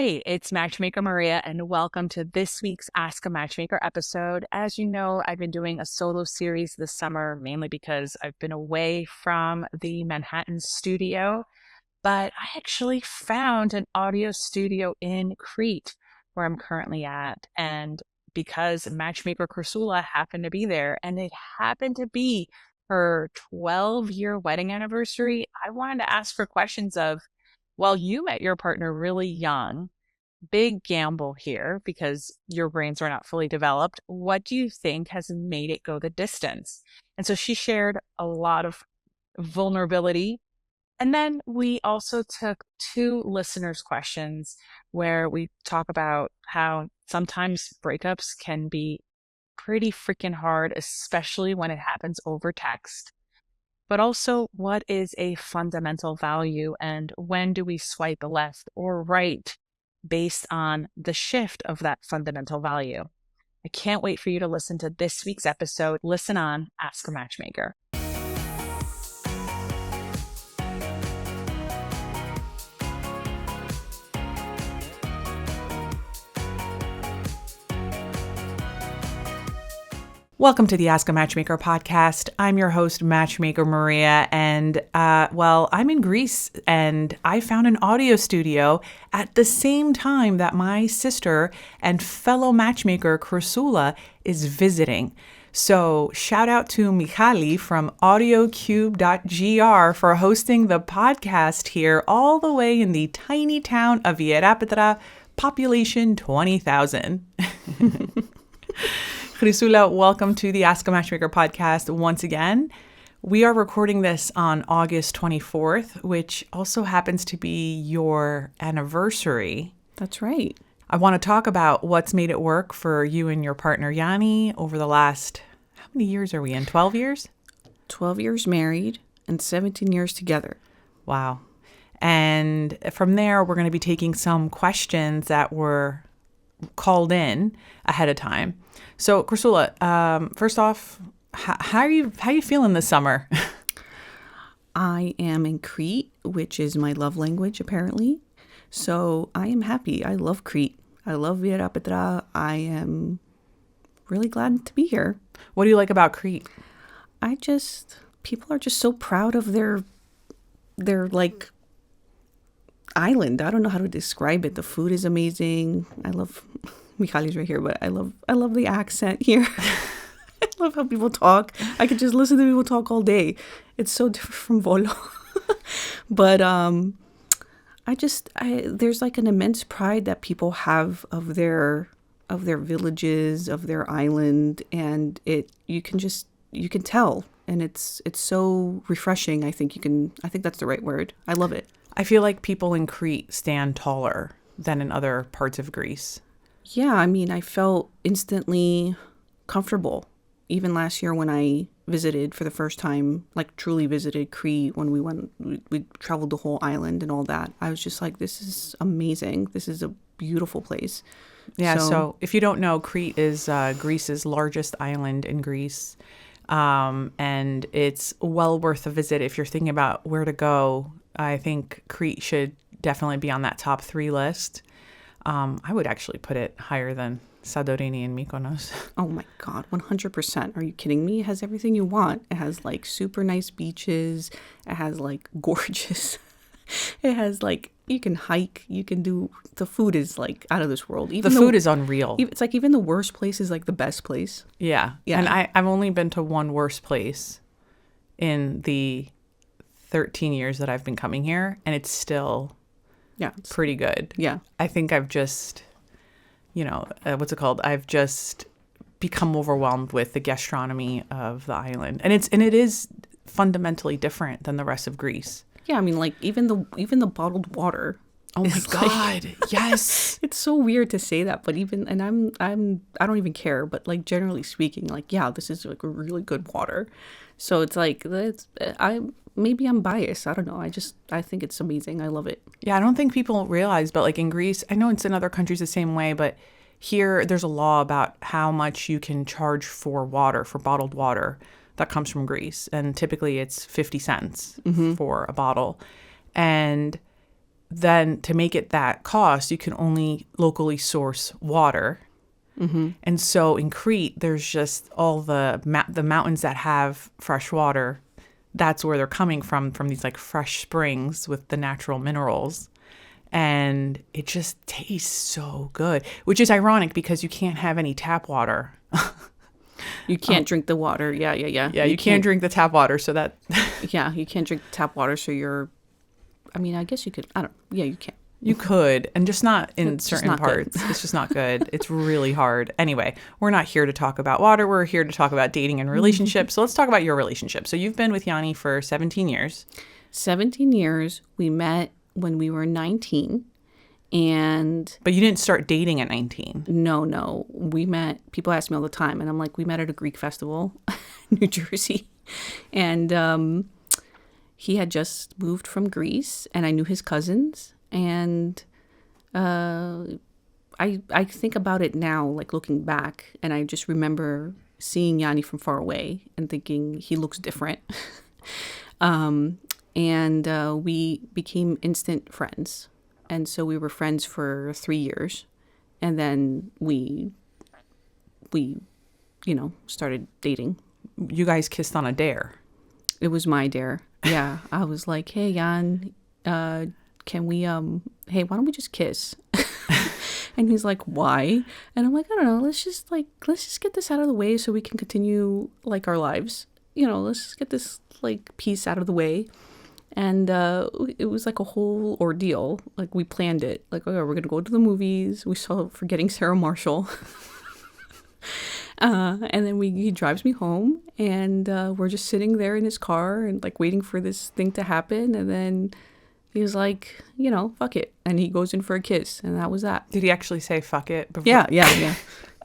Hey, it's Matchmaker Maria, and welcome to this week's Ask A Matchmaker episode. As you know, I've been doing a solo series this summer, mainly because I've been away from the Manhattan studio, but I actually found an audio studio in Crete, where I'm currently at. And because Matchmaker Chrisoula happened to be there, and it happened to be her 12-year wedding anniversary, I wanted to ask her questions of, well, you met your partner really young. Big gamble here because your brains are not fully developed. What do you think has made it go the distance? And so she shared a lot of vulnerability. And then we also took two listeners' questions where we talk about how sometimes breakups can be pretty freaking hard, especially when it happens over text. But also, what is a fundamental value and when do we swipe left or right based on the shift of that fundamental value? I can't wait for you to listen to this week's episode. Listen on Ask a Matchmaker. Welcome to the Ask a Matchmaker podcast. I'm your host, Matchmaker Maria, and I'm in Greece, and I found an audio studio at the same time that my sister and fellow matchmaker Chrisoula is visiting. So shout out to Michali from audiocube.gr for hosting the podcast here all the way in the tiny town of Ierapetra, population 20,000. Chrisoula, welcome to the Ask a Matchmaker podcast once again. We are recording this on August 24th, which also happens to be your anniversary. That's right. I want to talk about what's made it work for you and your partner, Yanni, over the last, how many years are we in? 12 years? 12 years married and 17 years together. Wow. And from there, we're going to be taking some questions that were called in ahead of time. So, Chrisoula, first off, how are you feeling this summer? I am in Crete, which is my love language, apparently. So I am happy. I love Crete. I love Ierapetra. I am really glad to be here. What do you like about Crete? People are just so proud of their like island. I don't know how to describe it. The food is amazing. I love Michali's right here, but I love the accent here. I love how people talk. I could just listen to people talk all day. It's so different from Volo. But there's like an immense pride that people have of their villages, of their island, and you can tell, and it's so refreshing. I think that's the right word. I love it. I feel like people in Crete stand taller than in other parts of Greece. Yeah, I mean, I felt instantly comfortable. Even last year when I visited for the first time, like truly visited Crete, when we traveled the whole island and all that. I was just like, this is amazing. This is a beautiful place. Yeah, so if you don't know, Crete is Greece's largest island in Greece. And it's well worth a visit if you're thinking about where to go. I think Crete should definitely be on that top 3 list. I would actually put it higher than Santorini and Mykonos. Oh my God, 100%. Are you kidding me? It has everything you want. It has like super nice beaches. It has like gorgeous. It has like, you can hike, the food is like out of this world. The food is unreal. It's like even the worst place is like the best place. Yeah. And I've only been to one worst place in the 13 years that I've been coming here, and it's still pretty good. Yeah. I think I've just, I've just become overwhelmed with the gastronomy of the island. And it is fundamentally different than the rest of Greece. Yeah, I mean, like even the bottled water. Oh my God. Like, yes. It's so weird to say that, but I don't even care, but like generally speaking, like, yeah, this is like a really good water. So it's like, maybe I'm biased. I don't know. I think it's amazing. I love it. Yeah, I don't think people realize, but like in Greece, I know it's in other countries the same way, but here there's a law about how much you can charge for bottled water that comes from Greece. And typically it's 50 cents for a bottle. And then to make it that cost, you can only locally source water. And so in Crete, there's just all the mountains that have fresh water. That's where they're coming from these like fresh springs with the natural minerals. And it just tastes so good, which is ironic because you can't have any tap water. You can't drink the water. Yeah. Yeah, you can't drink the tap water. So that... Yeah, you can't drink tap water. So I guess you could. Yeah, you can. You could, and just not in It's certain just not good. parts. It's just not good. It's really hard. Anyway, we're not here to talk about water. We're here to talk about dating and relationships. So let's talk about your relationship. So you've been with Yanni for 17 years. 17 years. We met when we were 19. But you didn't start dating at 19. No. We met, people ask me all the time, and I'm like, we met at a Greek festival in New Jersey. And he had just moved from Greece, and I knew his cousins. And I think about it now, like looking back, and I just remember seeing Yanni from far away and thinking he looks different. And we became instant friends. And so we were friends for 3 years. And then we started dating. You guys kissed on a dare. It was my dare. Yeah. I was like, hey, Jan, can we, hey, why don't we just kiss? And he's like, why? And I'm like, I don't know. Let's just get this out of the way so we can continue like our lives. Let's just get this like piece out of the way. And it was like a whole ordeal. Like we planned it. Like, okay, we're going to go to the movies. We saw Forgetting Sarah Marshall. And then he drives me home, and we're just sitting there in his car and like waiting for this thing to happen. And then he was like, fuck it. And he goes in for a kiss, and that was that. Did he actually say fuck it before? Yeah.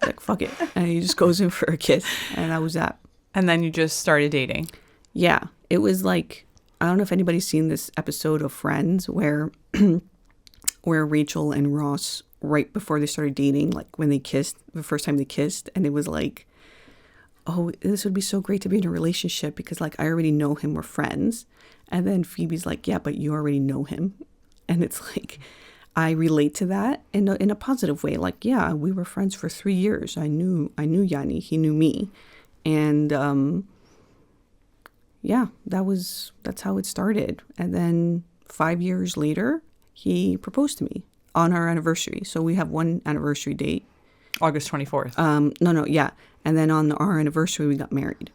Like, fuck it. And he just goes in for a kiss, and that was that. And then you just started dating. Yeah. It was like, I don't know if anybody's seen this episode of Friends where Rachel and Ross, right before they started dating, like when they kissed, the first time they kissed, and it was like, oh, this would be so great to be in a relationship because like I already know him, we're friends. And then Phoebe's like, yeah, but you already know him. And it's like, I relate to that in a positive way. Like, yeah, we were friends for 3 years. I knew Yanni, he knew me. And yeah, that's how it started. And then 5 years later, he proposed to me on our anniversary. So we have one anniversary date. August 24th. No, yeah. And then on our anniversary, we got married.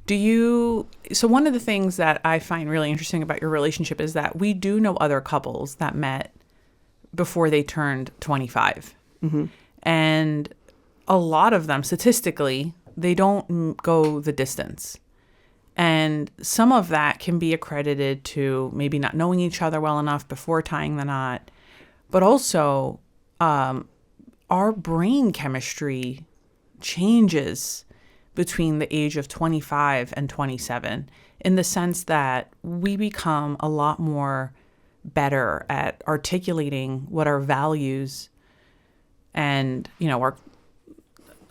So one of the things that I find really interesting about your relationship is that we do know other couples that met before they turned 25. Mm-hmm. And a lot of them, statistically, they don't go the distance. And some of that can be accredited to maybe not knowing each other well enough before tying the knot. But also, our brain chemistry changes between the age of 25 and 27 in the sense that we become a lot more better at articulating what our values and,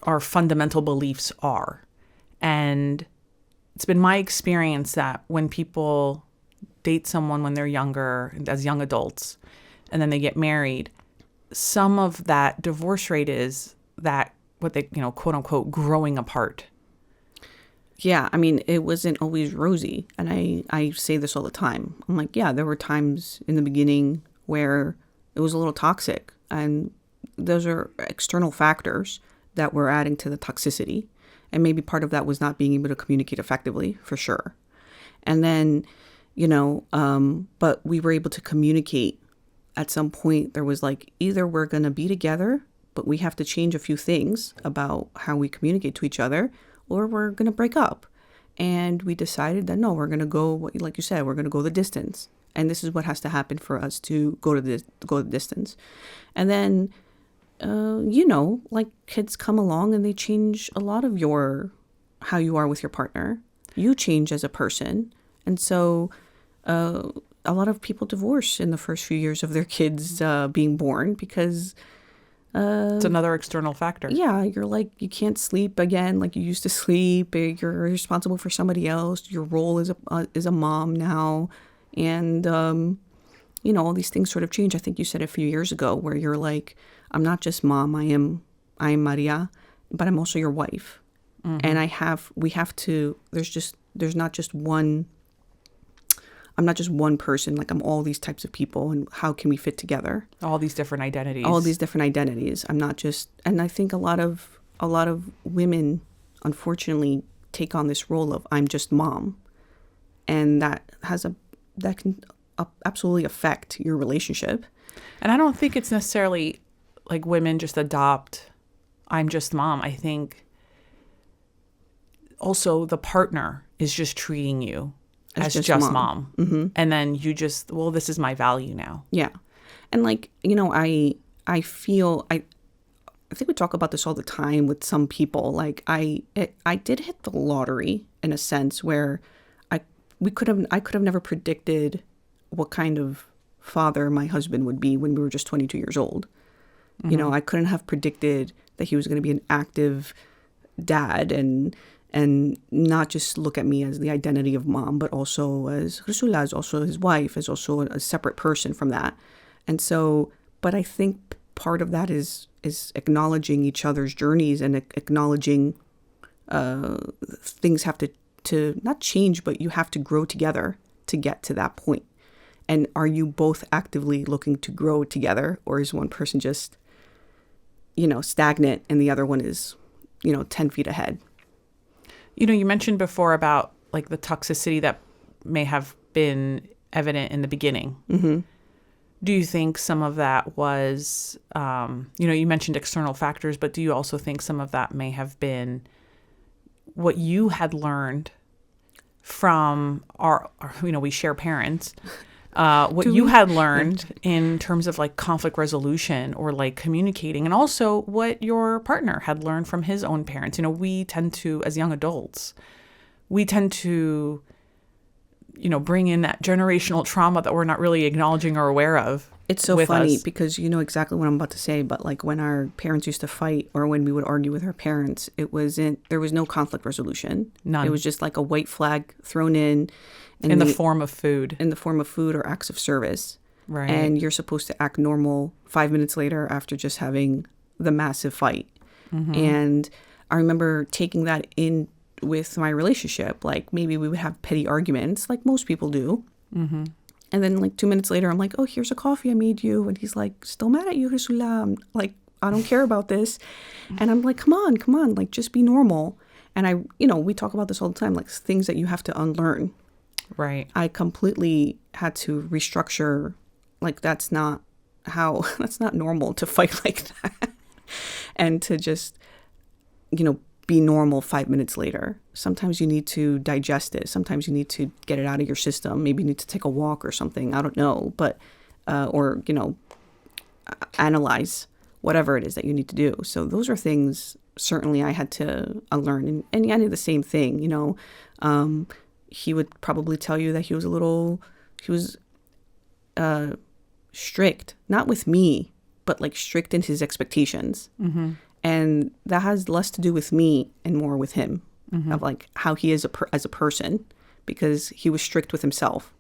our fundamental beliefs are. And it's been my experience that when people date someone when they're younger, as young adults, and then they get married, some of that divorce rate is that what they, quote unquote, growing apart. Yeah, I mean, it wasn't always rosy. And I say this all the time. I'm like, yeah, there were times in the beginning where it was a little toxic. And those are external factors that were adding to the toxicity. And maybe part of that was not being able to communicate effectively, for sure. And then, but we were able to communicate. At some point, there was like, either we're going to be together, but we have to change a few things about how we communicate to each other, or we're going to break up. And we decided that, no, we're going to go, like you said, we're going to go the distance. And this is what has to happen for us to go the distance. And then, like kids come along and they change a lot of how you are with your partner. You change as a person. And so a lot of people divorce in the first few years of their kids being born because... it's another external factor. Yeah, you're like, you can't sleep again like you used to sleep. You're responsible for somebody else. Your role is a mom now. And all these things sort of change. I think you said a few years ago where you're like, I'm not just mom, I am Maria, but I'm also your wife. And we have to, there's not just one, I'm not just one person, like I'm all these types of people, and how can we fit together? All these different identities. All these different identities. I'm not just, and I think a lot of women, unfortunately, take on this role of I'm just mom. And that can absolutely affect your relationship. And I don't think it's necessarily like women just adopt I'm just mom. I think also the partner is just treating you as just mom. Mm-hmm. And then you just, well, this is my value now. Yeah. And like, I feel, I think we talk about this all the time with some people. Like I did hit the lottery in a sense where I could have never predicted what kind of father my husband would be when we were just 22 years old. Mm-hmm. I couldn't have predicted that he was going to be an active dad and not just look at me as the identity of mom, but also as Chrisoula, as also his wife, as also a separate person from that. And so, but I think part of that is acknowledging each other's journeys and acknowledging things have to not change, but you have to grow together to get to that point. And are you both actively looking to grow together, or is one person just, stagnant and the other one is, 10 feet ahead? You mentioned before about like the toxicity that may have been evident in the beginning. Mm-hmm. Do you think some of that was, you mentioned external factors, but do you also think some of that may have been what you had learned from we share parents, what you had learned in terms of like conflict resolution or like communicating, and also what your partner had learned from his own parents? We tend to, as young adults, bring in that generational trauma that we're not really acknowledging or aware of. It's so funny because you know exactly what I'm about to say, but like when our parents used to fight or when we would argue with our parents, there was no conflict resolution. None. It was just like a white flag thrown in the form of food. In the form of food or acts of service. Right. And you're supposed to act normal 5 minutes later after just having the massive fight. Mm-hmm. And I remember taking that in with my relationship. Like maybe we would have petty arguments like most people do. Mm-hmm. And then like 2 minutes later, I'm like, oh, here's a coffee I made you. And he's like, still mad at you, Chrisoula. I'm like, I don't care about this. And I'm like, come on, like just be normal. And we talk about this all the time, like things that you have to unlearn. Right. I completely had to restructure, like that's not normal to fight like that. And to just, be normal 5 minutes later. Sometimes you need to digest it. Sometimes you need to get it out of your system. Maybe you need to take a walk or something. I don't know. But, analyze whatever it is that you need to do. So those are things certainly I had to unlearn. And I did the same thing, he would probably tell you that he was strict, not with me, but like strict in his expectations. Mm-hmm. And that has less to do with me and more with him, mm-hmm. of like how he is as a person, because he was strict with himself.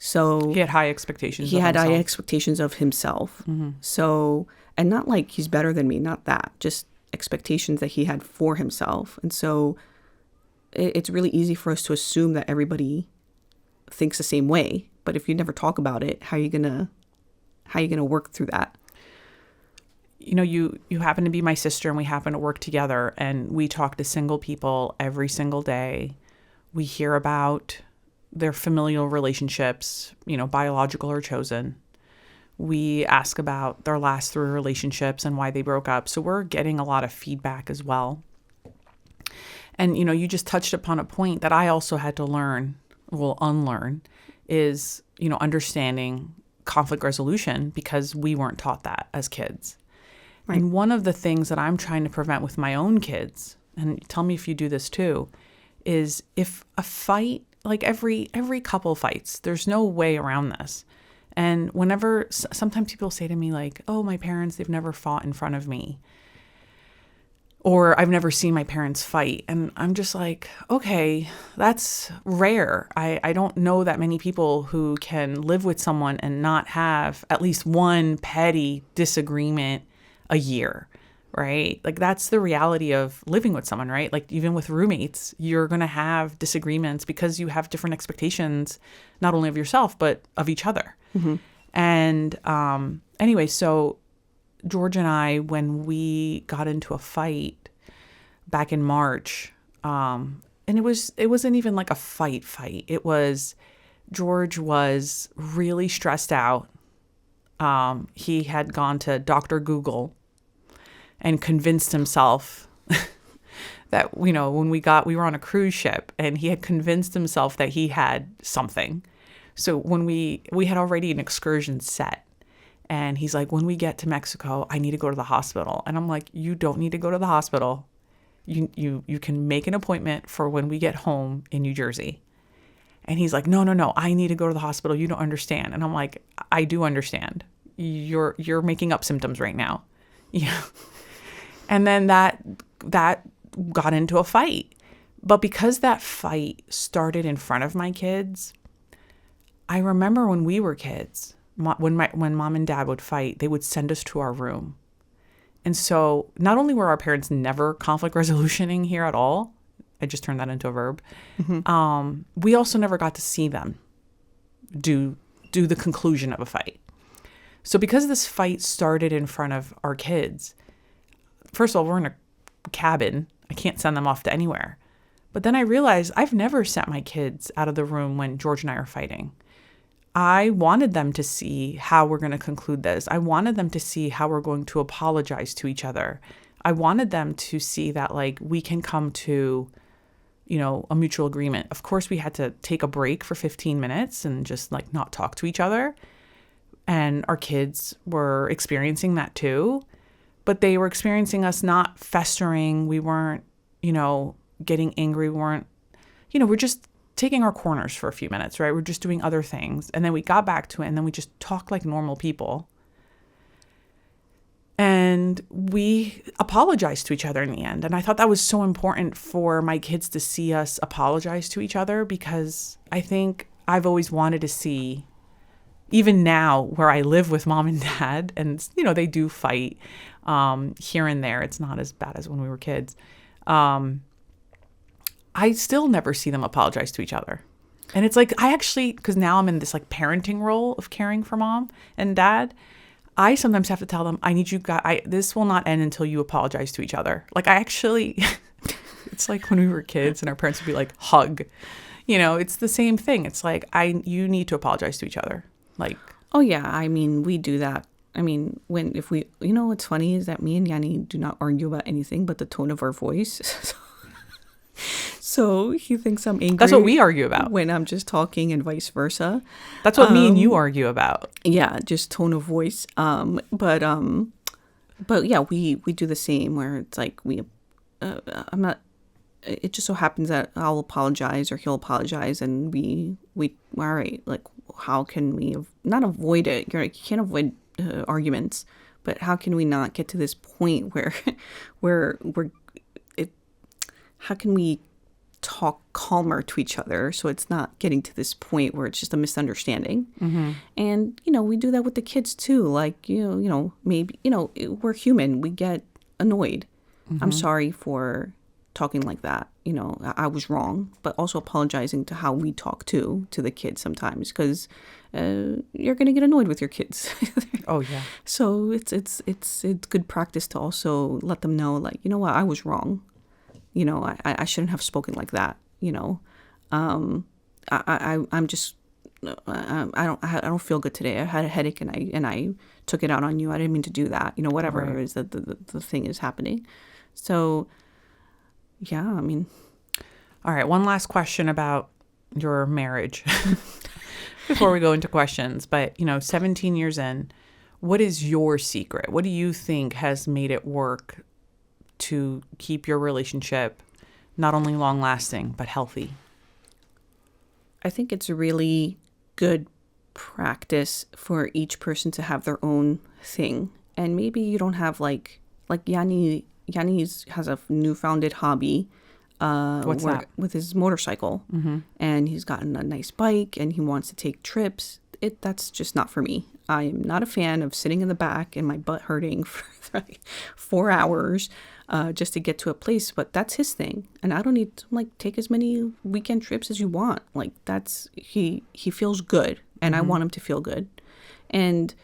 So he had high expectations. High expectations of himself. Mm-hmm. So, and not like he's better than me, not that, just expectations that he had for himself. And so it's really easy for us to assume that everybody thinks the same way. But if you never talk about it, how are you gonna work through that? You happen to be my sister and we happen to work together, and we talk to single people every single day. We hear about their familial relationships, biological or chosen. We ask about their last 3 relationships and why they broke up. So we're getting a lot of feedback as well. And, you just touched upon a point that I also had to unlearn is, understanding conflict resolution, because we weren't taught that as kids. Right. And one of the things that I'm trying to prevent with my own kids, and tell me if you do this too, is if a fight, like every couple fights, there's no way around this. And sometimes people say to me like, oh, my parents, they've never fought in front of me. or I've never seen my parents fight. And I'm just like, okay, that's rare. I don't know that many people who can live with someone and not have at least one petty disagreement a year, right? Like that's the reality of living with someone, right? Like even with roommates, you're going to have disagreements because you have different expectations, not only of yourself, but of each other. And anyway, so George and I, when we got into a fight back in March, and it wasn't even like a fight. It was George was really stressed out. He had gone to Dr. Google and convinced himself that, you know, when we were on a cruise ship, and he had convinced himself that he had something. So when we had already an excursion set. And he's like, when we get to Mexico, I need to go to the hospital. And I'm like, you don't need to go to the hospital. You can make an appointment for when we get home in New Jersey. And he's like, no, I need to go to the hospital. You don't understand. And I'm like, I do understand. You're making up symptoms right now. Yeah. And then that got into a fight. But because that fight started in front of my kids, I remember when we were kids, when mom and dad would fight, they would send us to our room. And so not only were our parents never conflict resolutioning here at all, I just turned that into a verb, we also never got to see them do the conclusion of a fight. So because this fight started in front of our kids, first of all, we're in a cabin. I can't send them off to anywhere. But then I realized I've never sent my kids out of the room when George and I are fighting. I wanted them to see how we're going to conclude this. I wanted them to see how we're going to apologize to each other. I wanted them to see that, like, we can come to, you know, a mutual agreement. Of course, we had to take a break for 15 minutes and just, like, not talk to each other. And our kids were experiencing that too. But they were experiencing us not festering. We weren't, you know, getting angry. We weren't, you know, we're just taking our corners for a few minutes, right? We're just doing other things. And then we got back to it, and then we just talked like normal people. And we apologized to each other in the end. And I thought that was so important for my kids to see us apologize to each other, because I think I've always wanted to see, even now where I live with mom and dad, and, you know, they do fight here and there. It's not as bad as when we were kids. I still never see them apologize to each other. And it's like, I actually, because now I'm in this like parenting role of caring for mom and dad, I sometimes have to tell them, I need you guys, this will not end until you apologize to each other. Like I actually, it's like when we were kids and our parents would be like, hug, you know, it's the same thing. It's like, you need to apologize to each other. Like, oh yeah. I mean, we do that. I mean, you know, what's funny is that me and Yanni do not argue about anything but the tone of our voice. So he thinks I'm angry. That's what we argue about. When I'm just talking, and vice versa. That's what me and you argue about. Yeah, just tone of voice. But yeah, we do the same, where it's like I'm not. It just so happens that I'll apologize or he'll apologize, and we all right. Like, how can we not avoid it? You can't avoid arguments, but how can we not get to this point where how can we talk calmer to each other so it's not getting to this point where it's just a misunderstanding? And, you know, we do that with the kids too. Like, you know, maybe, you know, we're human. We get annoyed. I'm sorry for talking like that. You know, I was wrong, but also apologizing to how we talk to the kids sometimes, because you're going to get annoyed with your kids. Oh, yeah. So it's good practice to also let them know, like, you know what, I was wrong. You know, I shouldn't have spoken like that. You know, I'm just, I don't feel good today. I had a headache and I took it out on you. I didn't mean to do that. You know, whatever it is that the thing is happening. So, yeah, I mean. All right. One last question about your marriage before we go into questions. But, you know, 17 years in, what is your secret? What do you think has made it work to keep your relationship not only long lasting, but healthy? I think it's a really good practice for each person to have their own thing. And maybe you don't have like Yanni Yanni has a newfounded hobby. What's that? With his motorcycle. And he's gotten a nice bike and he wants to take trips. That's just not for me. I am not a fan of sitting in the back and my butt hurting for like 4 hours just to get to a place. But that's his thing. And I don't need to like take as many weekend trips as you want. Like he feels good and I want him to feel good. And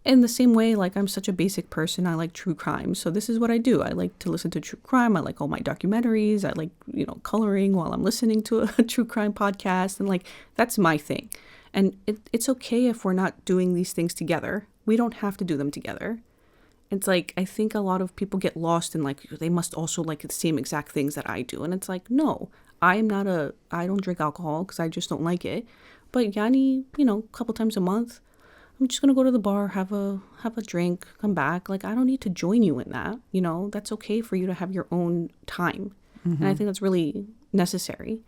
in the same way, like I'm such a basic person, I like true crime. So this is what I do. I like to listen to true crime. I like all my documentaries. I like, coloring while I'm listening to a true crime podcast. And like, that's my thing. And it's okay if we're not doing these things together. We don't have to do them together. It's like, I think a lot of people get lost in like, they must also like the same exact things that I do. And it's like, no, I don't drink alcohol because I just don't like it. But Yanni, a couple times a month, I'm just going to go to the bar, have a drink, come back. Like, I don't need to join you in that. That's okay for you to have your own time. And I think that's really necessary.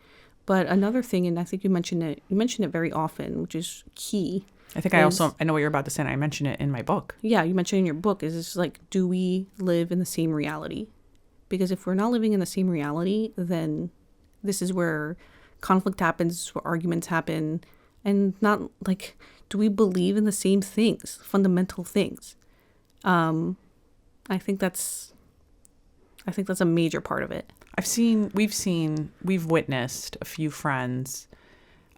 But another thing, and I think you mentioned it very often, which is key. I think I know what you're about to say, and I mentioned it in my book. Yeah, you mentioned in your book, is it's like, do we live in the same reality? Because if we're not living in the same reality, then this is where conflict happens, where arguments happen, and not like, do we believe in the same things, fundamental things? I think that's a major part of it. We've witnessed a few friends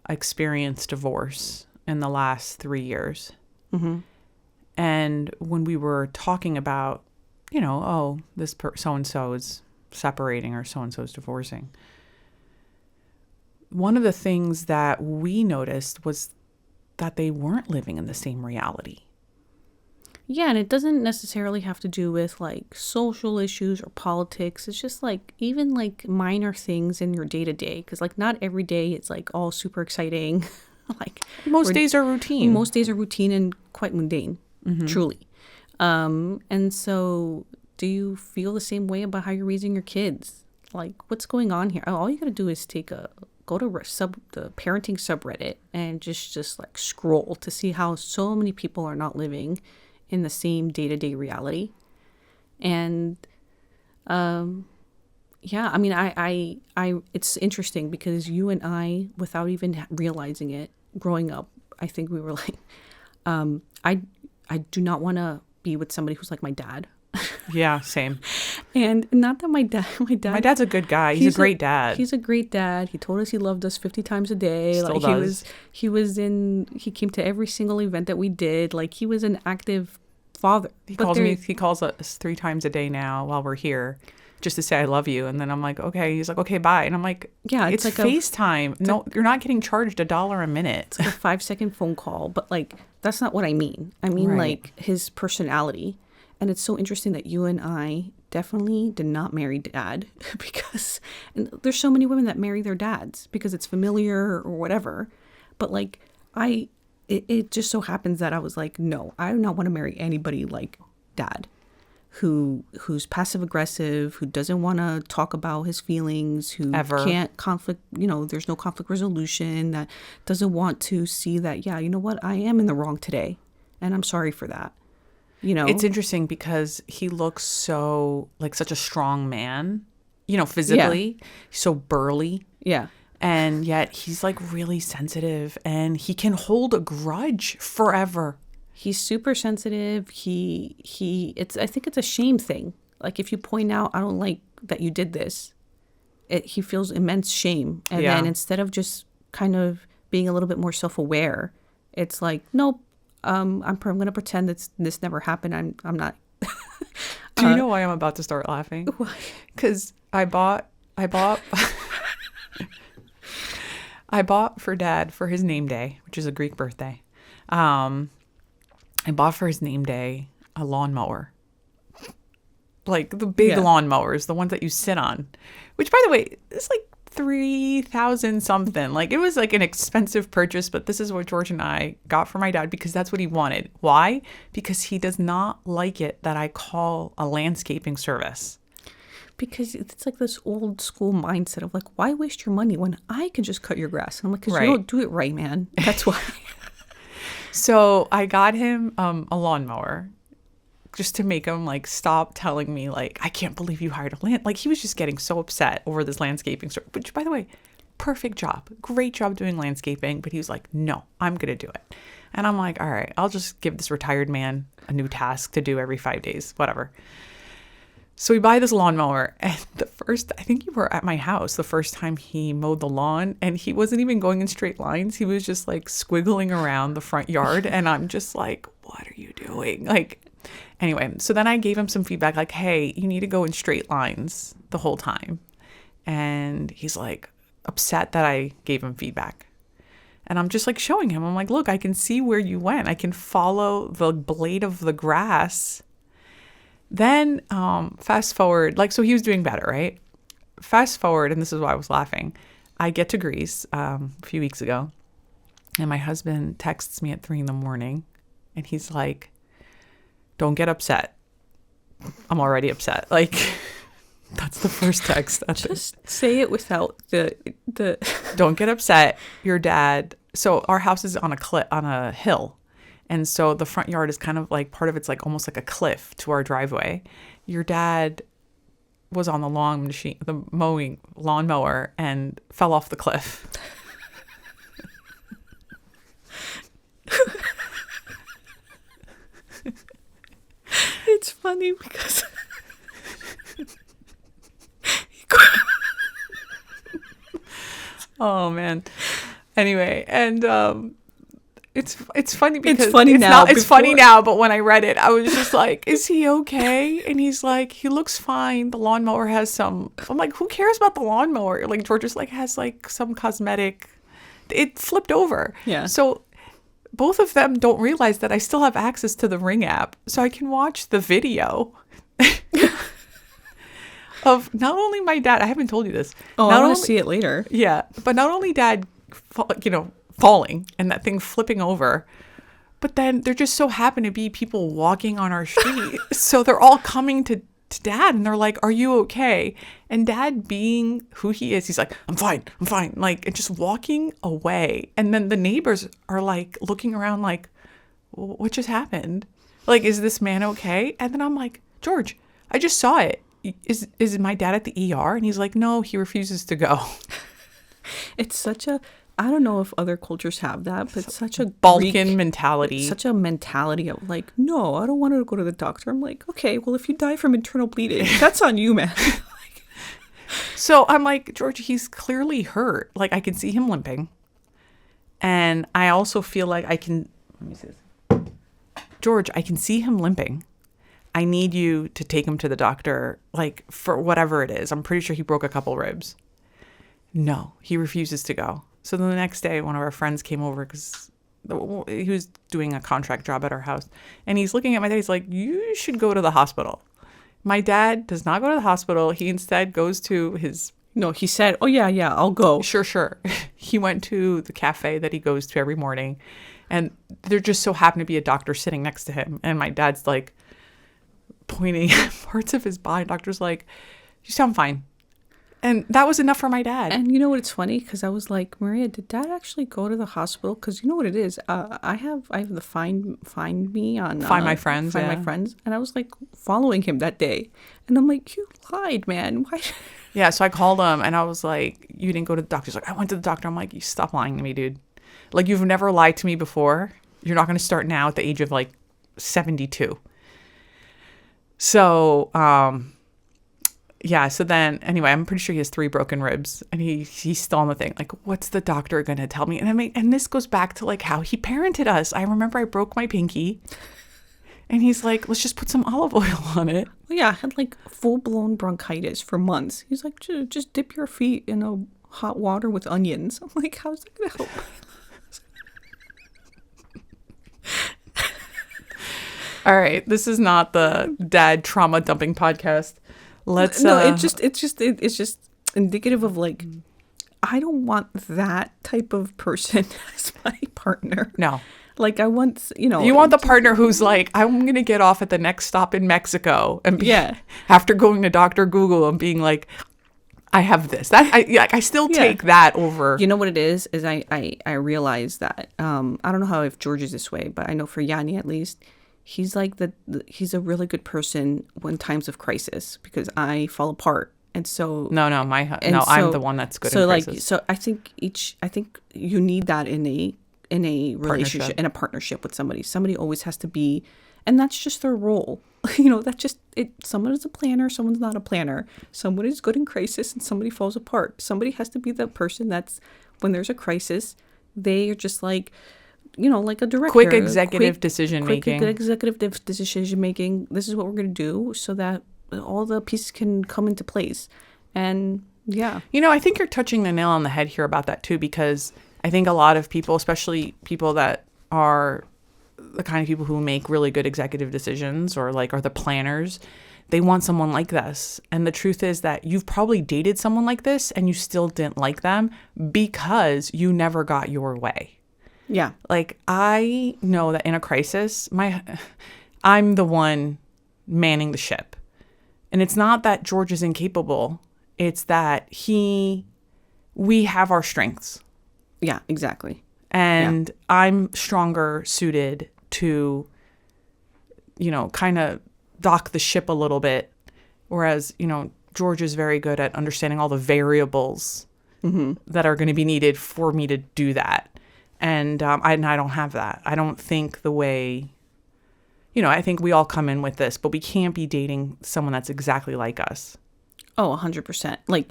experience divorce in the last 3 years. And when we were talking about, so-and-so is separating or so-and-so is divorcing, one of the things that we noticed was that they weren't living in the same reality. Yeah, and it doesn't necessarily have to do with like social issues or politics. It's just like even like minor things in your day to day. Because like not every day it's like all super exciting. Like most days are routine. Most days are routine and quite mundane, truly. And so do you feel the same way about how you're raising your kids? Like what's going on here? All you got to do is go to the parenting subreddit and just like scroll to see how so many people are not living in the same day-to-day reality. And yeah, I mean, I it's interesting because you and I, without even realizing it, growing up, I think we were like, I do not want to be with somebody who's like my dad. Yeah, same. And not that my dad's a good guy. He's a great dad. He's a great dad. He told us he loved us 50 times a day. Still does. He came to every single event that we did. Like he was an active father. He calls us 3 times a day now while we're here just to say I love you. And then I'm like, okay. He's like, okay, bye. And I'm like, yeah, it's like FaceTime. No, you're not getting charged $1 a minute. It's like a 5-second phone call. But like, that's not what I mean. I mean like his personality. And it's so interesting that you and I definitely did not marry dad because there's so many women that marry their dads because it's familiar or whatever. But like it just so happens that I was like, no, I do not want to marry anybody like dad who's passive aggressive, who doesn't want to talk about his feelings, who can't conflict, there's no conflict resolution, that doesn't want to see that, yeah, you know what, I am in the wrong today. And I'm sorry for that. It's interesting because he looks so like such a strong man, physically, so burly. Yeah. And yet he's like really sensitive and he can hold a grudge forever. He's super sensitive. I think it's a shame thing. Like if you point out, I don't like that you did this, he feels immense shame. And then instead of just kind of being a little bit more self-aware, it's like, nope. I'm going to pretend that this never happened. I'm not. Do you know why I'm about to start laughing? Why? Because I bought for Dad for his name day, which is a Greek birthday. I bought for his name day a lawnmower, like the big lawnmowers, the ones that you sit on. Which, by the way, is like 3,000 something. Like it was like an expensive purchase, but this is what George and I got for my dad because that's what he wanted. Why? Because he does not like it that I call a landscaping service. Because it's like this old school mindset of like, why waste your money when I can just cut your grass? I'm like, because you don't do it right, man. That's why. So I got him a lawnmower just to make him like stop telling me like, I can't believe you hired a like he was just getting so upset over this landscaping store, which by the way, perfect job, great job doing landscaping. But he was like, no, I'm going to do it. And I'm like, all right, I'll just give this retired man a new task to do every 5 days, whatever. So we buy this lawnmower, and I think you were at my house the first time he mowed the lawn, and he wasn't even going in straight lines. He was just like squiggling around the front yard. And I'm just like, what are you doing? Like, anyway, so then I gave him some feedback like, hey, you need to go in straight lines the whole time. And he's like upset that I gave him feedback. And I'm just like showing him, I'm like, look, I can see where you went. I can follow the blade of the grass. Then fast forward, like, so he was doing better, right? Fast forward, and this is why I was laughing. I get to Greece a few weeks ago, and my husband texts me at 3 a.m, and he's like, don't get upset. I'm already upset. Like, that's the first text. Just say it without the. Don't get upset. Your dad. So our house is on a hill. And so the front yard is kind of like part of it's like almost like a cliff to our driveway. Your dad was on the lawnmower and fell off the cliff. It's funny because oh man. Anyway, and it's funny because it's funny now, but when I read it, I was just like, is he okay? And he's like, he looks fine. The lawnmower has some. I'm like, who cares about the lawnmower? Like George just like has like some cosmetic. It flipped over. Yeah. So both of them don't realize that I still have access to the Ring app, so I can watch the video of not only my dad. I haven't told you this. Oh, I want to see it later. Yeah, but not only dad, falling and that thing flipping over, but then there just so happen to be people walking on our street. So they're all coming to dad and they're like, are you okay? And dad, being who he is, he's like, I'm fine, like, and just walking away. And then the neighbors are like looking around like, what just happened? Like, is this man okay? And then I'm like, George, I just saw it. Is my dad at the ER? And he's like, no, he refuses to go. It's such a, I don't know if other cultures have that, but it's such a Balkan Greek mentality. Such a mentality of like, no, I don't want to go to the doctor. I'm like, okay, well, if you die from internal bleeding, that's on you, man. So I'm like, George, he's clearly hurt. Like, I can see him limping. And I also feel like let me see this. George, I can see him limping. I need you to take him to the doctor, like, for whatever it is. I'm pretty sure he broke a couple ribs. No, he refuses to go. So then the next day, one of our friends came over because he was doing a contract job at our house. And he's looking at my dad. He's like, you should go to the hospital. My dad does not go to the hospital. He instead goes to his... No, he said, oh, yeah, I'll go. Sure. He went to the cafe that he goes to every morning. And there just so happened to be a doctor sitting next to him. And my dad's like pointing at parts of his body. Doctor's like, you sound fine. And that was enough for my dad. And you know what? It's funny because I was like, Maria, did Dad actually go to the hospital? Because you know what it is. I have the find me on Find My Friends. My Friends, and I was like following him that day, and I'm like, you lied, man. Why? Yeah. So I called him and I was like, you didn't go to the doctor. He's like, I went to the doctor. I'm like, you stop lying to me, dude. Like, you've never lied to me before. You're not going to start now at the age of like 72. So, yeah, so then, anyway, I'm pretty sure he has 3 broken ribs, and he's still on the thing. Like, what's the doctor going to tell me? And this goes back to, like, how he parented us. I remember I broke my pinky, and he's like, let's just put some olive oil on it. Well, yeah, I had, like, full-blown bronchitis for months. He's like, just dip your feet in a hot water with onions. I'm like, how's that going to help? All right, this is not the dad trauma dumping podcast. Let's no, it's just indicative of like, I don't want that type of person as my partner. No. Like, I want, you want the partner who's like, I'm going to get off at the next stop in Mexico and after going to Dr. Google and being like, I have this. That I still take that over. You know what it is I realize that I don't know how if George is this way, but I know for Yanni at least, he's like he's a really good person when times of crisis because I fall apart. And so I'm the one that's good in crisis. So I think you need that in a relationship, in a partnership with somebody. Somebody always has to be, and that's just their role. That's just it. Someone is a planner, someone's not a planner. Somebody is good in crisis and somebody falls apart. Somebody has to be the person that's, when there's a crisis, they are just like, like a director. Quick executive decision making. Quick executive decision making. This is what we're going to do so that all the pieces can come into place. And yeah. I think you're touching the nail on the head here about that too, because I think a lot of people, especially people that are the kind of people who make really good executive decisions or like are the planners, they want someone like this. And the truth is that you've probably dated someone like this and you still didn't like them because you never got your way. Yeah. Like, I know that in a crisis, I'm the one manning the ship. And it's not that George is incapable. It's that we have our strengths. Yeah, exactly. And I'm stronger suited to, kind of dock the ship a little bit. Whereas, George is very good at understanding all the variables that are going to be needed for me to do that. And I don't have that. I don't think the way, I think we all come in with this, but we can't be dating someone that's exactly like us. Oh, 100%. Like,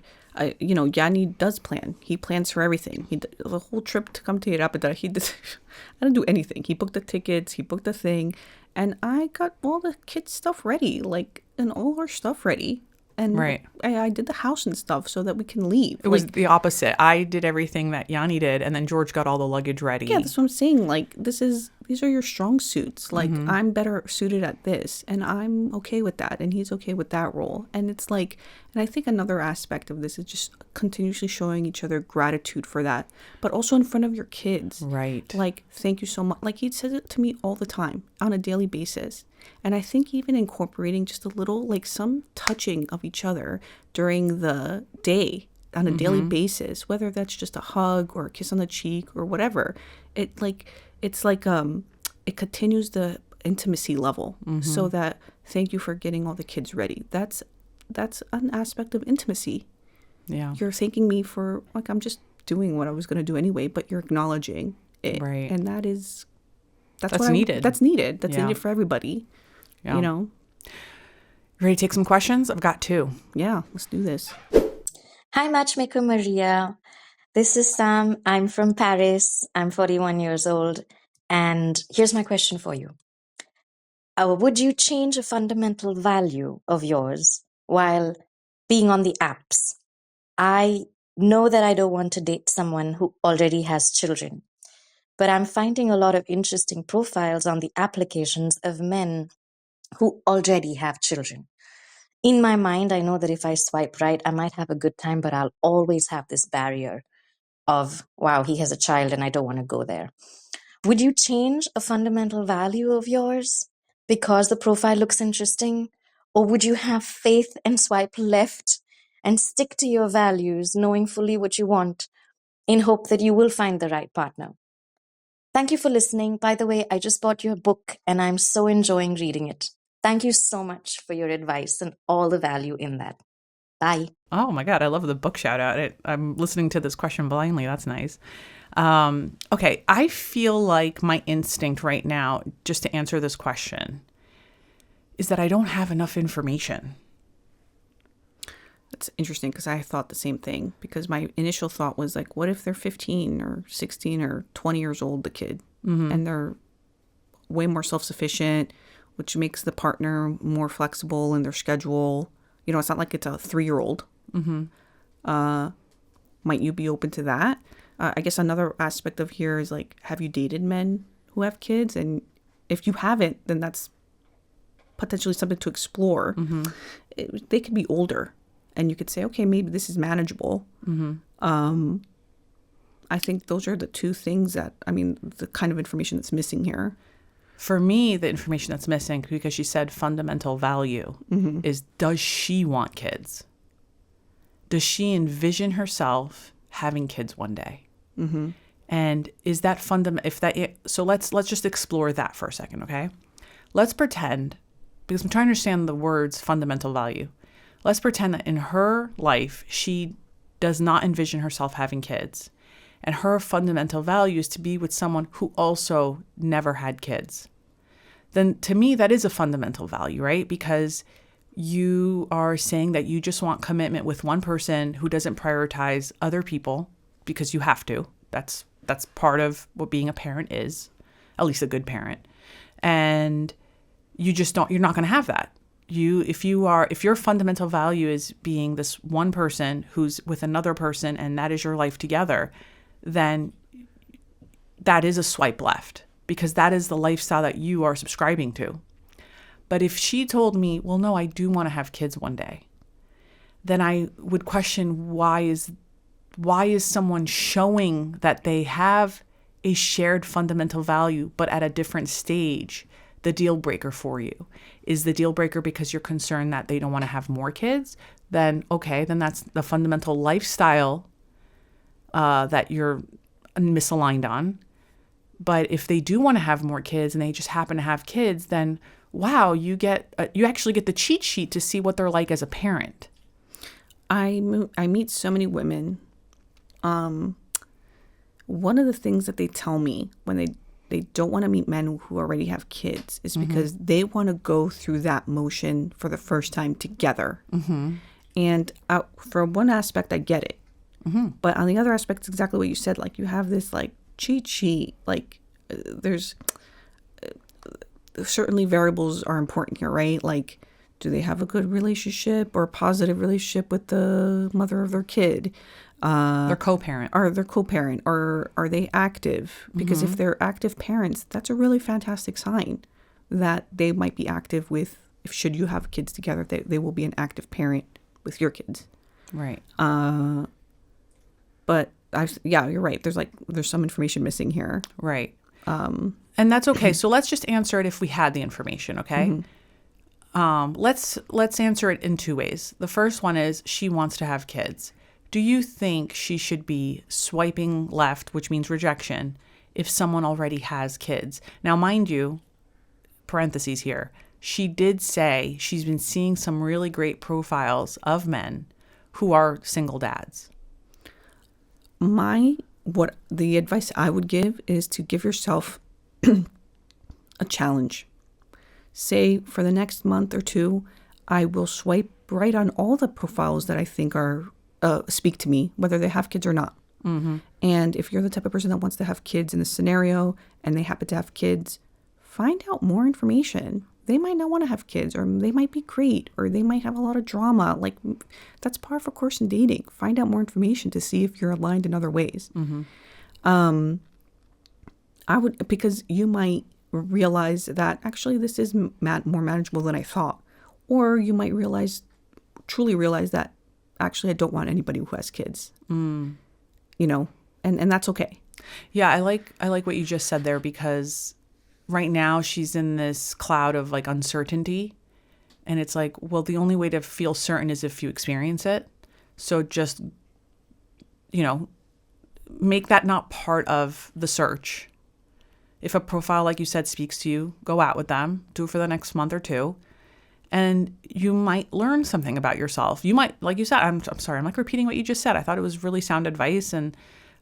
Yanni does plan. He plans for everything. The whole trip to come to Irapeta, I didn't do anything. He booked the tickets. He booked the thing. And I got all the kids' stuff ready, and all our stuff ready. And right. I did the house and stuff so that we can leave. It was the opposite. I did everything that Yanni did, and then George got all the luggage ready. Yeah, that's what I'm saying. Like, these are your strong suits. Like, I'm better suited at this, and I'm okay with that, and he's okay with that role. And it's like, and I think another aspect of this is just continuously showing each other gratitude for that, but also in front of your kids. Right. Like, thank you so much. Like, he says it to me all the time on a daily basis. And I think even incorporating just a little, like, some touching of each other during the day on a daily basis, whether that's just a hug or a kiss on the cheek or whatever, it continues the intimacy level so that thank you for getting all the kids ready. That's an aspect of intimacy. Yeah. You're thanking me for, like, I'm just doing what I was going to do anyway, but you're acknowledging it. Right. And that's needed. That's needed. That's needed for everybody. Yeah. Ready to take some questions? I've got 2. Yeah, let's do this. Hi, Matchmaker Maria. This is Sam. I'm from Paris. I'm 41 years old. And here's my question for you. Would you change a fundamental value of yours while being on the apps? I know that I don't want to date someone who already has children, but I'm finding a lot of interesting profiles on the applications of men who already have children. In my mind, I know that if I swipe right, I might have a good time, but I'll always have this barrier of, wow, he has a child and I don't want to go there. Would you change a fundamental value of yours because the profile looks interesting? Or would you have faith and swipe left and stick to your values, knowing fully what you want, in hope that you will find the right partner? Thank you for listening. By the way, I just bought your book and I'm so enjoying reading it. Thank you so much for your advice and all the value in that. Bye. Oh my God, I love the book shout out. I'm listening to this question blindly. That's nice. Okay, I feel like my instinct right now, just to answer this question, is that I don't have enough information. That's interesting because I thought the same thing, because my initial thought was like, what if they're 15 or 16 or 20 years old, the kid, and they're way more self-sufficient, which makes the partner more flexible in their schedule. It's not like it's a 3-year-old. Might you be open to that? I guess another aspect of here is like, have you dated men who have kids? And if you haven't, then that's potentially something to explore. They could be older and you could say, okay, maybe this is manageable. I think those are the 2 things that, the kind of information that's missing here. For me, the information that's missing, because she said fundamental value, is, does she want kids? Does she envision herself having kids one day? And is that so let's just explore that for a second, okay? let's pretend, because I'm trying to understand the words fundamental value. Let's pretend that in her life, she does not envision herself having kids. And her fundamental value is to be with someone who also never had kids. Then to me, that is a fundamental value, right? Because you are saying that you just want commitment with one person who doesn't prioritize other people because you have to. That's part of what being a parent is, at least a good parent. And you're not going to have that. If your fundamental value is being this one person who's with another person and that is your life together, then that is a swipe left, because that is the lifestyle that you are subscribing to. But if she told me, well, no, I do want to have kids one day, then I would question, why is someone showing that they have a shared fundamental value, but at a different stage, the deal breaker for you? Is the deal breaker because you're concerned that they don't want to have more kids? Then, okay, then that's the fundamental lifestyle that you're misaligned on. But if they do want to have more kids and they just happen to have kids, then wow, you actually get the cheat sheet to see what they're like as a parent. I meet so many women. One of the things that they tell me when they don't want to meet men who already have kids is because they want to go through that motion for the first time together. And for one aspect, I get it. But on the other aspect, it's exactly what you said. Like, you have this like cheat sheet. Like, there's certainly variables are important here, right? Like, do they have a good relationship or a positive relationship with the mother of their kid? Their co-parent. Or their co-parent. Or are they active? Because if they're active parents, that's a really fantastic sign that they might be active with, should you have kids together, they will be an active parent with your kids. Right. But you're right. There's some information missing here. Right. And that's okay. So let's just answer it if we had the information, okay? Let's answer it in two ways. The first one is, she wants to have kids. Do you think she should be swiping left, which means rejection, if someone already has kids? Now, mind you, parentheses here, she did say she's been seeing some really great profiles of men who are single dads. The advice I would give is to give yourself a challenge. Say, for the next month or two, I will swipe right on all the profiles that I think are speak to me, whether they have kids or not. And if you're the type of person that wants to have kids in this scenario and they happen to have kids, find out more information. They might not want to have kids, or they might be great, or they might have a lot of drama. Like, that's par for course in dating. Find out more information to see if you're aligned in other ways. I would, because you might realize that actually this is more manageable than I thought. Or you might truly realize that actually I don't want anybody who has kids. You know, and that's okay. Yeah, I like what you just said there, because right now she's in this cloud of like uncertainty. And it's like, well, the only way to feel certain is if you experience it. So just, make that not part of the search. If a profile, like you said, speaks to you, go out with them, do it for the next month or two. And you might learn something about yourself. You might, like you said, I'm sorry, I'm like repeating what you just said. I thought it was really sound advice. And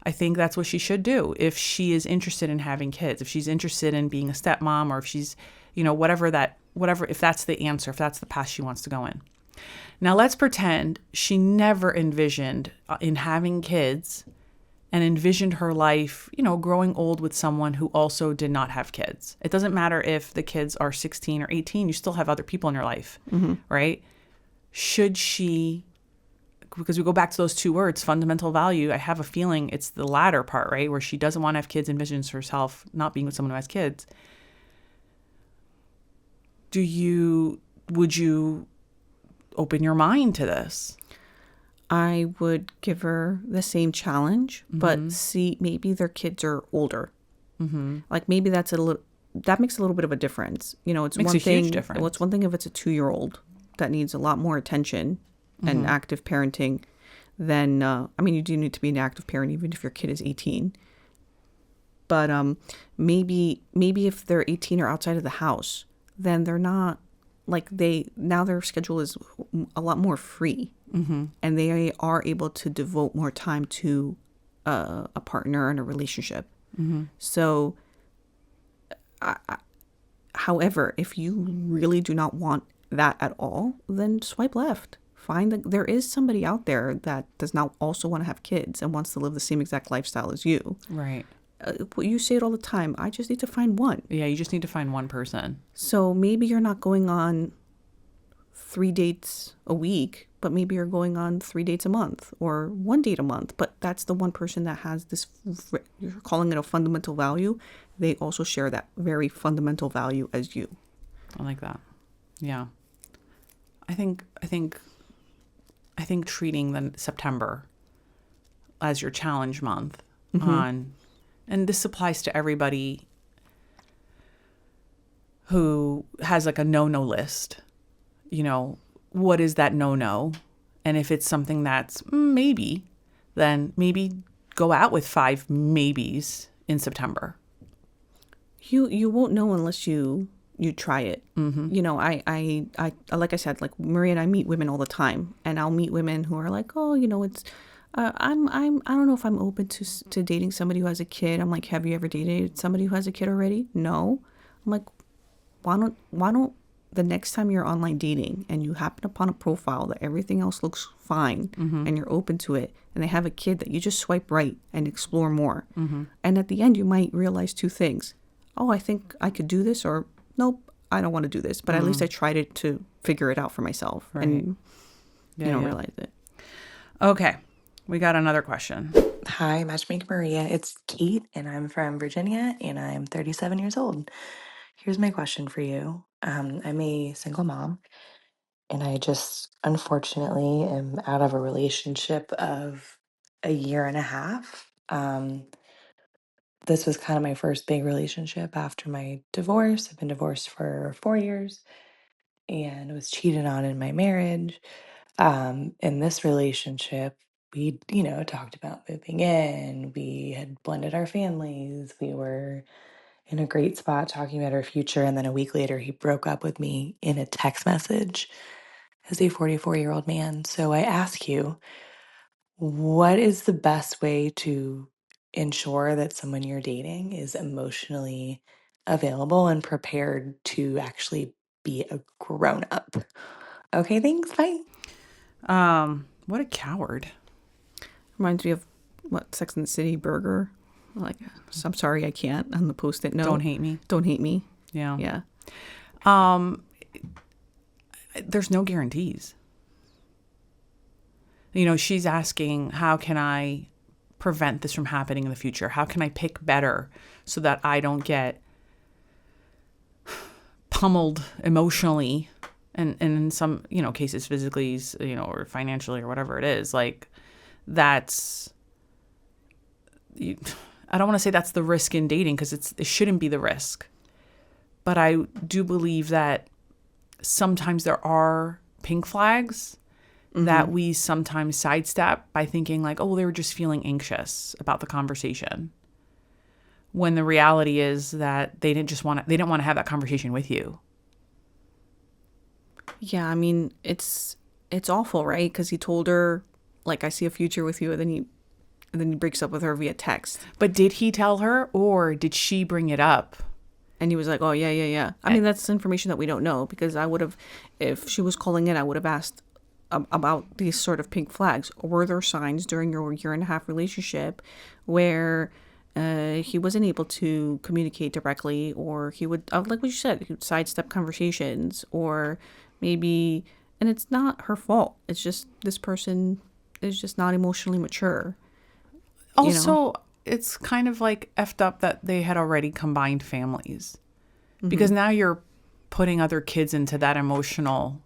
I think that's what she should do if she is interested in having kids, if she's interested in being a stepmom, or if she's, whatever, if that's the answer, if that's the path she wants to go in. Now let's pretend she never envisioned in having kids and envisioned her life, growing old with someone who also did not have kids. It doesn't matter if the kids are 16 or 18, you still have other people in your life, right? Should she, because we go back to those two words, fundamental value, I have a feeling it's the latter part, right? Where she doesn't want to have kids, envisions herself not being with someone who has kids. Would you open your mind to this? I would give her the same challenge, but see, maybe their kids are older. Like, maybe that makes a little bit of a difference. It's makes one thing. Huge difference. Well, it's one thing if it's a 2-year-old that needs a lot more attention and active parenting. Then, you do need to be an active parent even if your kid is 18. But maybe if they're 18 or outside of the house, then they're not like now their schedule is a lot more free, and they are able to devote more time to a partner and a relationship. So, however, if you really do not want that at all, then swipe left. Find that there is somebody out there that does not also want to have kids and wants to live the same exact lifestyle as you. Right. You say it all the time. I just need to find one. Yeah, you just need to find one person. So maybe you're not going on 3 dates a week, but maybe you're going on 3 dates a month or 1 date a month. But that's the one person that has this, you're calling it a fundamental value. They also share that very fundamental value as you. I like that. Yeah. I think treating the September as your challenge month and this applies to everybody who has like a no-no list. What is that no-no? And if it's something that's maybe, then maybe go out with 5 maybes in September. You won't know unless you try it. I like I said, like Maria and I meet women all the time, and I'll meet women who are like, oh, it's I don't know if I'm open to dating somebody who has a kid. I'm like, have you ever dated somebody who has a kid already? No. I'm like, why don't the next time you're online dating and you happen upon a profile that everything else looks fine and you're open to it, and they have a kid, that you just swipe right and explore more. And at the end, you might realize 2 things. Oh, I think I could do this, or nope, I don't want to do this. But at least I tried it to figure it out for myself. Right. And realize it. Okay. We got another question. Hi, Matchmaker Maria. It's Kate, and I'm from Virginia, and I'm 37 years old. Here's my question for you. I'm a single mom, and I just unfortunately am out of a relationship of a year and a half. This was kind of my first big relationship after my divorce. I've been divorced for 4 years and was cheated on in my marriage. In this relationship, we, talked about moving in. We had blended our families. We were in a great spot talking about our future. And then a week later, he broke up with me in a text message as a 44-year-old man. So I ask you, what is the best way to ensure that someone you're dating is emotionally available and prepared to actually be a grown up? Okay, thanks. Bye. What a coward. Reminds me of Sex and the City burger. Like, I'm sorry, I can't, on the Post-it note. Don't hate me. Don't hate me. Yeah. Yeah. There's no guarantees. She's asking, how can I prevent this from happening in the future? How can I pick better so that I don't get pummeled emotionally and in some, cases physically, or financially or whatever it is. Like, I don't want to say that's the risk in dating, because it shouldn't be the risk. But I do believe that sometimes there are pink flags that we sometimes sidestep by thinking like, oh, they were just feeling anxious about the conversation. When the reality is that they didn't want to have that conversation with you. Yeah, I mean, it's awful, right? Because he told her, like, I see a future with you, and then he breaks up with her via text. But did he tell her, or did she bring it up? And he was like, oh, yeah. I mean, that's information that we don't know, because I would have, if she was calling in, I would have asked about these sort of pink flags. Were there signs during your 1.5-year relationship where he wasn't able to communicate directly, or he would, like what you said, he would sidestep conversations, or maybe, and it's not her fault. It's just this person is just not emotionally mature. Also, it's kind of like effed up that they had already combined families, because now you're putting other kids into that emotional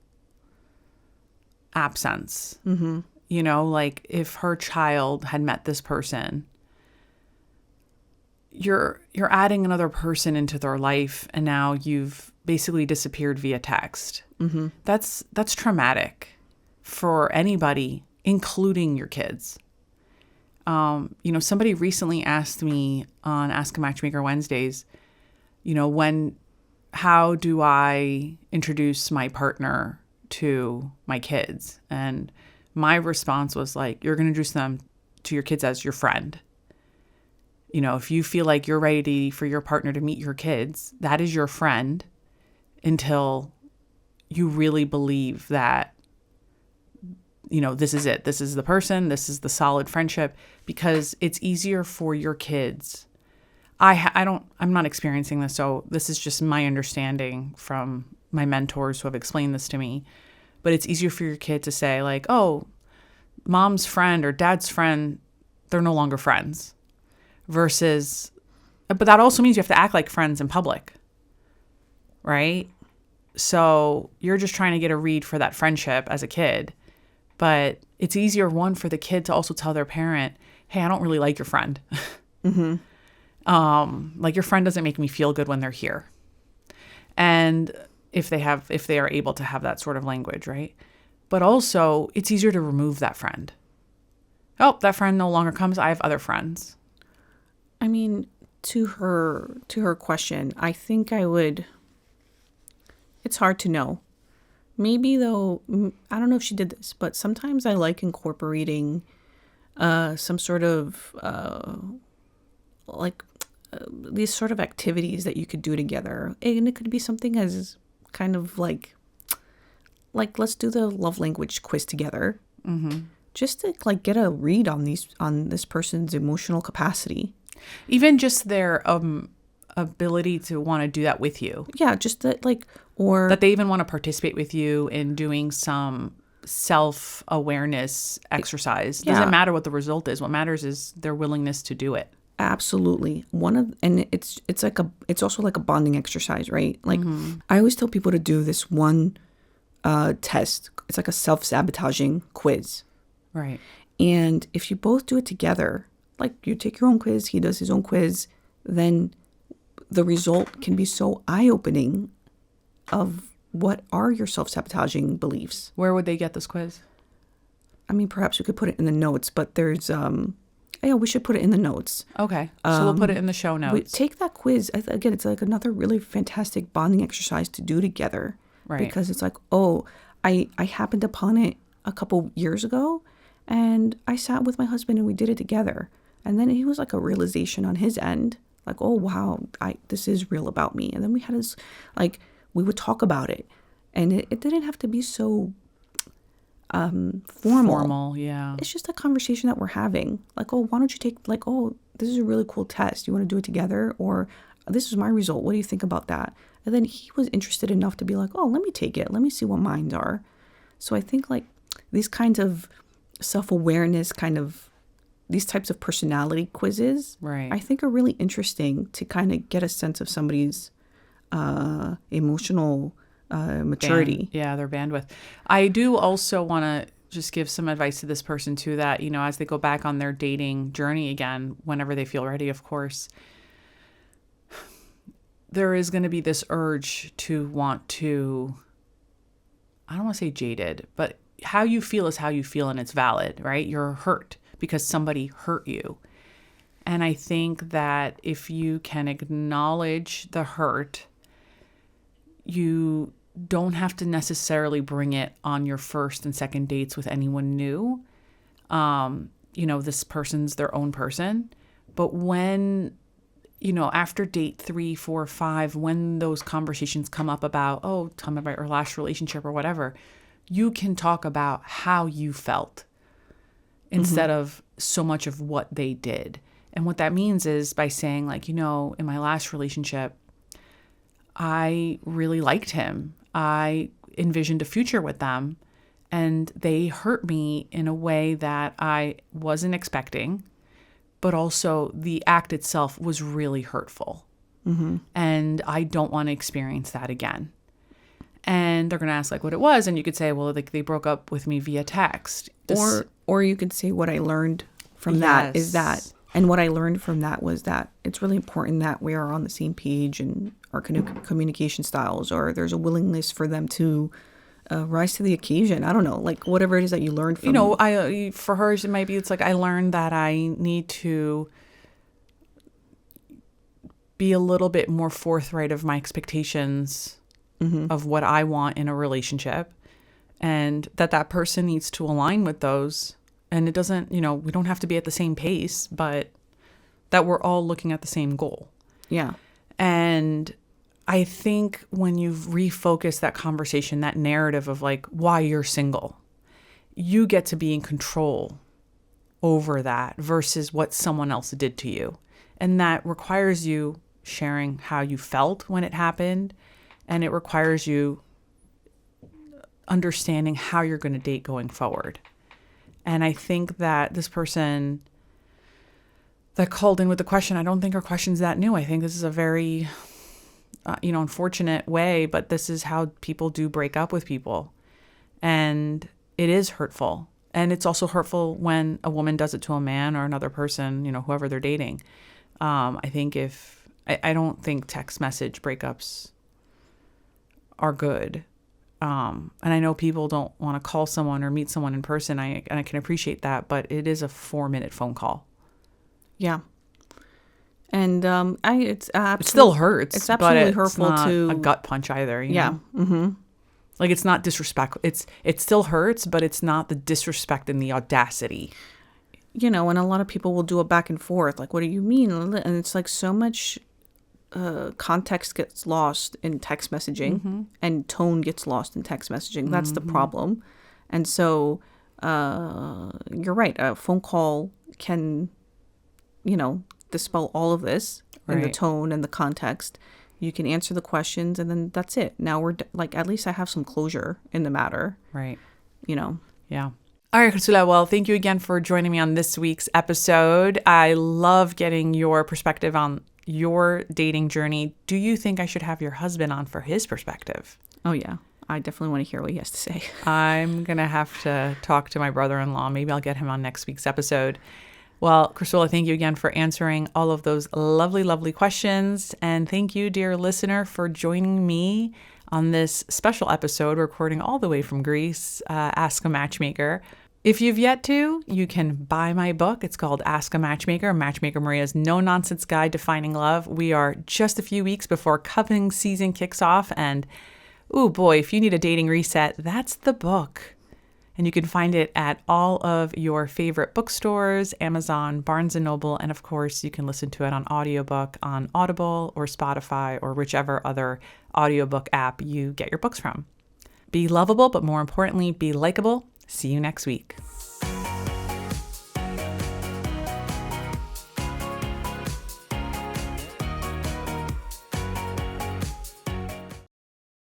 absence. Like if her child had met this person, you're adding another person into their life, and now you've basically disappeared via text. That's traumatic for anybody, including your kids. Somebody recently asked me on Ask A Matchmaker Wednesdays, how do I introduce my partner to my kids? And my response was like, you're going to introduce them to your kids as your friend. You know, if you feel like you're ready for your partner to meet your kids, that is your friend until you really believe that, you know, this is it. This is the person. This is the solid friendship, because it's easier for your kids. I'm not experiencing this, so this is just my understanding from my mentors who have explained this to me. But it's easier for your kid to say like, oh, mom's friend or dad's friend, they're no longer friends. Versus, but that also means you have to act like friends in public, right? So you're just trying to get a read for that friendship as a kid. But it's easier, one, for the kid to also tell their parent, hey, I don't really like your friend. Like, your friend doesn't make me feel good when they're here. And if they are able to have that sort of language, right? But also, it's easier to remove that friend. Oh, that friend no longer comes. I have other friends. I mean, to her question, I think I would. It's hard to know. Maybe though, I don't know if she did this, but sometimes I like incorporating some sort of these sort of activities that you could do together, and it could be something as kind of like let's do the love language quiz together, just to like get a read on this person's emotional capacity. Even just their ability to want to do that with you. Yeah, just that, like, or that they even want to participate with you in doing some self-awareness exercise. Yeah. Doesn't matter what the result is. What matters is their willingness to do it. Absolutely. It's also like a bonding exercise, right? Like, I always tell people to do this one test. It's like a self-sabotaging quiz. Right. And if you both do it together, like you take your own quiz, he does his own quiz, then the result can be so eye-opening of what are your self-sabotaging beliefs. Where would they get this quiz? I mean, perhaps we could put it in the notes, but there's, yeah, we should put it in the notes. Okay. So we'll put it in the show notes. Take that quiz. Again, it's like another really fantastic bonding exercise to do together. Right. Because it's like, oh, I happened upon it a couple years ago, and I sat with my husband and we did it together. And then it was like a realization on his end, like, oh, wow, this is real about me. And then we had this, like, we would talk about it. And it didn't have to be so formal. Yeah. It's just a conversation that we're having. Like, oh, why don't you take, like, oh, this is a really cool test. You want to do it together? Or this is my result. What do you think about that? And then he was interested enough to be like, oh, let me take it. Let me see what mine are. So I think, like, these kinds of self-awareness these types of personality quizzes, right, I think are really interesting to kind of get a sense of somebody's emotional maturity. Their bandwidth. I do also want to just give some advice to this person too, that, you know, as they go back on their dating journey again, whenever they feel ready, of course, there is going to be this urge to want to, I don't want to say jaded, but how you feel is how you feel, and it's valid, right? You're hurt because somebody hurt you. And I think that if you can acknowledge the hurt, you don't have to necessarily bring it on your first and second dates with anyone new. You know, this person's their own person. But when, you know, after date 3, 4, 5, when those conversations come up about, oh, tell me about your last relationship or whatever, you can talk about how you felt instead of so much of what they did. And what that means is by saying, like, you know, in my last relationship, I really liked him. I envisioned a future with them, and they hurt me in a way that I wasn't expecting, but also the act itself was really hurtful. And I don't want to experience that again. And they're going to ask, like, what it was. And you could say, well, like, they broke up with me via text. Or you could say, what I learned from that is that, and what I learned from that was that it's really important that we are on the same page and our communication styles, or there's a willingness for them to rise to the occasion. I don't know, like, whatever it is that you learned from. You know, for hers, it might be, it's like, I learned that I need to be a little bit more forthright of my expectations of what I want in a relationship, and that person needs to align with those. And it doesn't, we don't have to be at the same pace, but that we're all looking at the same goal. Yeah. And I think when you've refocused that conversation, that narrative of like why you're single, you get to be in control over that versus what someone else did to you. And that requires you sharing how you felt when it happened. And it requires you understanding how you're going to date going forward. And I think that this person that called in with the question, I don't think her question's that new. I think this is a very, unfortunate way, but this is how people do break up with people. And it is hurtful. And it's also hurtful when a woman does it to a man or another person, whoever they're dating. I don't think text message breakups are good. And I know people don't want to call someone or meet someone in person. And I can appreciate that, but it is a 4-minute phone call. Yeah. And it still hurts. It's absolutely but it's hurtful not to a gut punch either. Yeah. Mm-hmm. Like it's not disrespectful. It still hurts, but it's not the disrespect and the audacity. And a lot of people will do a back and forth. Like, what do you mean? And it's like so much context gets lost in text messaging and tone gets lost in text messaging. That's the problem. And so you're right. A phone call can, dispel all of this in the tone and the context. You can answer the questions and then that's it. Now we're at least I have some closure in the matter. Right. Yeah. All right, Chrisoula. Well, thank you again for joining me on this week's episode. I love getting your perspective on your dating journey. Do you think I should have your husband on for his perspective? Oh, yeah. I definitely want to hear what he has to say. I'm going to have to talk to my brother-in-law. Maybe I'll get him on next week's episode. Well, Chrisoula, thank you again for answering all of those lovely, lovely questions. And thank you, dear listener, for joining me on this special episode, recording all the way from Greece, Ask A Matchmaker. If you've yet to, you can buy my book. It's called Ask A Matchmaker, Matchmaker Maria's no-nonsense guide to finding love. We are just a few weeks before cuffing season kicks off. And, oh boy, if you need a dating reset, that's the book. And you can find it at all of your favorite bookstores, Amazon, Barnes & Noble, and of course, you can listen to it on audiobook on Audible or Spotify or whichever other audiobook app you get your books from. Be lovable, but more importantly, be likable. See you next week.